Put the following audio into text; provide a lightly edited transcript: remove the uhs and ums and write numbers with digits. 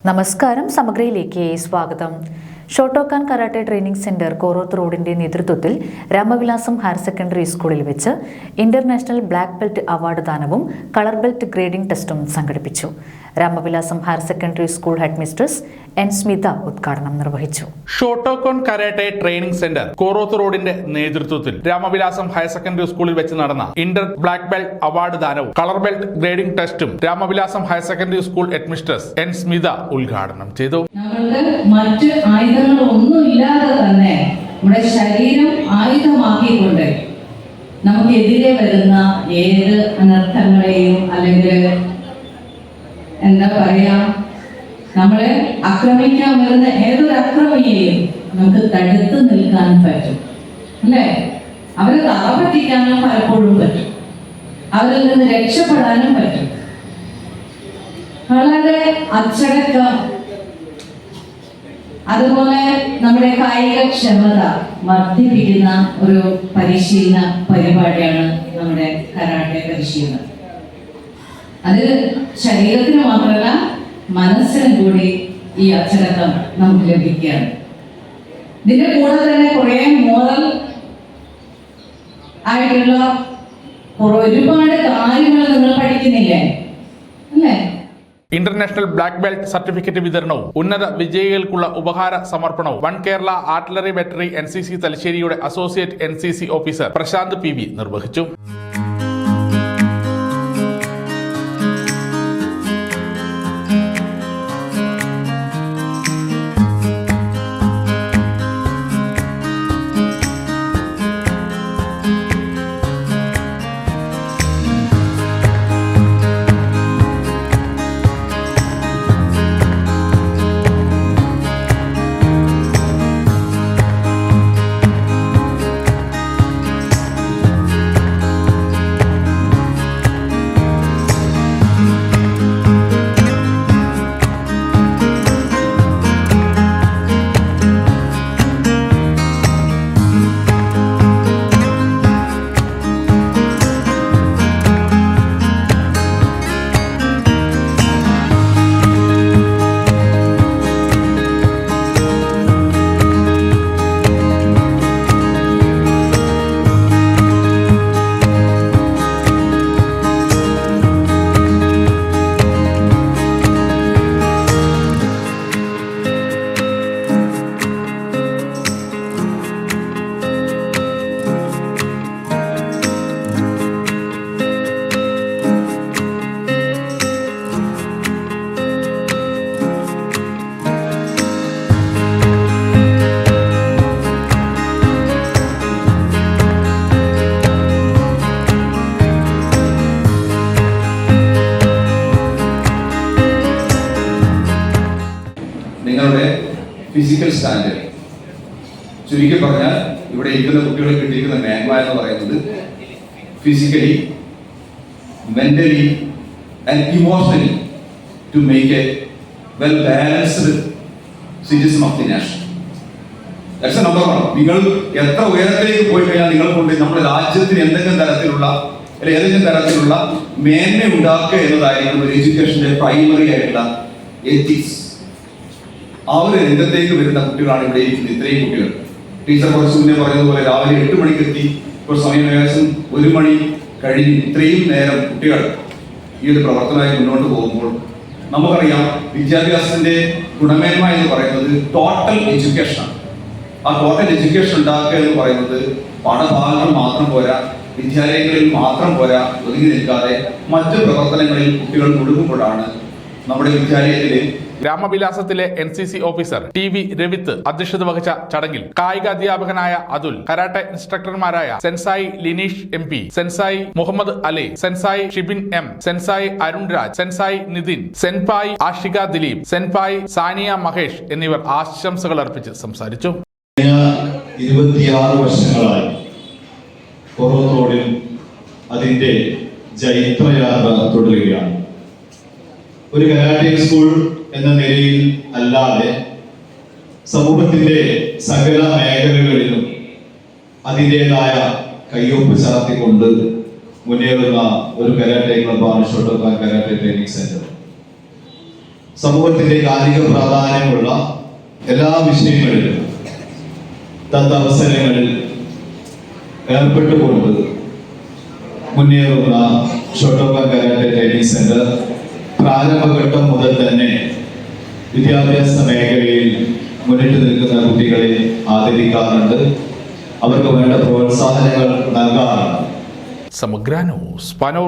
നമസ്കാരം, സമഗ്രയിലേക്ക് സ്വാഗതം. Shotokan karate training centre Koroth റോഡിന്റെ നേതൃത്വത്തിൽ രാമവിലാസം ഹയർ സെക്കൻഡറി സ്കൂളിൽ വെച്ച് ഇന്റർനാഷണൽ ബ്ലാക്ക് ബെൽറ്റ് അവാർഡ് ദാനവും കളർ ബെൽറ്റ് ഗ്രേഡിംഗ് ടെസ്റ്റും സംഘടിപ്പിച്ചു. Ramavilasam higher secondary school head mistress N Smitha ഉദ്ഘാടനം നിർവഹിച്ചു. Shotokan karate training centre Koroth റോഡിന്റെ നേതൃത്വത്തിൽ രാമവിലാസം ഹയർ സെക്കൻഡറി സ്കൂളിൽ വെച്ച് നടന്ന ഇന്റർ ബ്ലാക്ക് ബെൽറ്റ് അവാർഡ് ദാനവും കളർ ബെൽറ്റ് ഗ്രേഡിംഗ് ടെസ്റ്റും Ramavilasam higher secondary school head mistress N Smitha ഉദ്ഘാടനം ചെയ്തു. മറ്റ് ആയുധങ്ങളൊന്നും ഇല്ലാതെ തന്നെ നമ്മുടെ ശരീരം ആയുധമാക്കിക്കൊണ്ട് നമുക്കെതിരെ വരുന്ന ഏത് അനർത്ഥങ്ങളെയും അല്ലെങ്കിൽ എന്താ പറയാ നമ്മളെ ആക്രമിക്കാൻ വരുന്ന ഏതൊരു അക്രമിയെയും നമുക്ക് തടുത്ത് നിൽക്കാൻ പറ്റും, അല്ലേ? അവരെ തറപറ്റിക്കാനും പലപ്പോഴും പറ്റും, അവരിൽ നിന്ന് രക്ഷപ്പെടാനും പറ്റും. വളരെ അച്ചടക്കം, അതുപോലെ നമ്മുടെ കായിക ക്ഷമത വർദ്ധിപ്പിക്കുന്ന ഒരു പരിശീലന പരിപാടിയാണ് നമ്മുടെ കരാട്ടെ പരിശീലനം. അത് ശരീരത്തിന് മാത്രമല്ല മനസ്സിനും കൂടി ഈ അച്ചടക്കം നമുക്ക് ലഭിക്കുകയാണ്. ഇതിന്റെ കൂടെ തന്നെ കുറെ മോറൽ ആയിട്ടുള്ള ഒരുപാട് കാര്യങ്ങൾ നിങ്ങൾ പഠിക്കുന്നില്ലേ, അല്ലേ? ഇന്റർനാഷണൽ ബ്ലാക്ക് ബെൽറ്റ് സർട്ടിഫിക്കറ്റ് വിതരണവും ഉന്നത വിജയികൾക്കുള്ള ഉപഹാര സമർപ്പണവും one Kerala artillery battery NCC തലശ്ശേരിയുടെ associate NCC officer Prashanth PV നിർവഹിച്ചു. നിങ്ങളുടെ ഫിസിക്കൽ സ്റ്റാൻഡേർഡ്, ചുരുക്കി പറഞ്ഞാൽ ഇവിടെ ഇരിക്കുന്ന കുട്ടികളെ കിട്ടിയിരിക്കുന്ന മേന്മ എന്ന് പറയുന്നത് physically, mentally and emotionally to make a well balanced citizen of the nation. That's number one. നിങ്ങൾ എത്ര ഉയരത്തിലേക്ക് പോയി കഴിഞ്ഞാൽ നിങ്ങൾ കൊണ്ട് നമ്മുടെ രാജ്യത്തിന് ഏതെങ്കിലും തരത്തിലുള്ള മേന്മ ഉണ്ടാക്കുക എന്നതായിരിക്കും ഒരു എഡ്യൂക്കേഷന്റെ പ്രൈമറി ആയിട്ടുള്ള എത്തിക്സ്. ആ ഒരു രംഗത്തേക്ക് വരുന്ന കുട്ടികളാണ് ഇവിടെ ഇരിക്കുന്നത്. ഇത്രയും കുട്ടികൾ, ടീച്ചർ കുറച്ച് മുന്നേ പറയുന്നതുപോലെ രാവിലെ 8 മണിക്കെത്തി, ഇപ്പോൾ സമയം ഏകദേശം 1 മണി കഴിഞ്ഞ് ഇത്രയും നേരം കുട്ടികൾ ഈ ഒരു പ്രവർത്തനമായി മുന്നോട്ട് പോകുമ്പോൾ നമുക്കറിയാം വിദ്യാഭ്യാസത്തിന്റെ ഗുണമേന്മ എന്ന് പറയുന്നത് ടോട്ടൽ എഡ്യൂക്കേഷനാണ്. ആ ടോട്ടൽ എഡ്യൂക്കേഷൻ ഉണ്ടാക്കുക എന്ന് പറയുന്നത് പാഠഭാഗങ്ങൾ മാത്രം പോരാ, വിദ്യാലയങ്ങളിൽ മാത്രം പോരാ, ഒതുങ്ങി നിൽക്കാതെ മറ്റ് പ്രവർത്തനങ്ങളിൽ കുട്ടികൾ മുഴുകുമ്പോഴാണ് നമ്മുടെ വിദ്യാലയത്തിലെ രാമവിലാസത്തിലെ NCC ഓഫീസർ TV രവിത്ത് അധ്യക്ഷത വഹിച്ച ചടങ്ങിൽ കായിക അധ്യാപകനായ അതുൽ, കരാട്ടെ ഇൻസ്ട്രക്ടർമാരായ sensei Lineesh MP, sensei Muhammad Ali, sensei Shibin M, sensei Arun Raj, sensei Nithin, senpai Ashika Dileep, senpai Sania Mahesh എന്നിവർ ആശംസകൾ അർപ്പിച്ച് സംസാരിച്ചു. 26 വർഷങ്ങളായി കോറോത്ത് റോഡിൽ അതിന്റെ ജൈത്രയാത്ര തുടരുകയാണ്. ഒരു കരാട്ടെ സ്കൂൾ എന്ന നിലയിൽ അല്ലാതെ സമൂഹത്തിന്റെ സകല മേഖലകളിലും അതിൻ്റെതായ കയ്യൊപ്പ് ചാർത്തിക്കൊണ്ട് മുന്നേറുന്ന ഒരു കരാട്ടെ ക്ലബ്ബാണ് ഷോട്ടോക്കാൻ കരാട്ടെ ട്രെയിനിംഗ് സെന്റർ. സമൂഹത്തിന്റെ കാലിക പ്രാധാന്യമുള്ള എല്ലാ വിഷയങ്ങളിലും തദ്വസരങ്ങളിൽ ഏർപ്പെട്ടുകൊണ്ട് മുന്നേറുന്ന ഷോട്ടോക്കാൻ കരാട്ടെ ട്രെയിനിങ് സെന്റർ പ്രാരംഭഘട്ടം മുതൽ തന്നെ വിദ്യാഭ്യാസ മേഖലയിൽ മുന്നിട്ട് നിൽക്കുന്ന കുട്ടികളെ ആദരിക്കാറുണ്ട്, അവർക്ക് വേണ്ട പ്രോത്സാഹനങ്ങൾ നൽകാറുണ്ട്. സമഗ്ര ന്യൂസ് പനൂർ.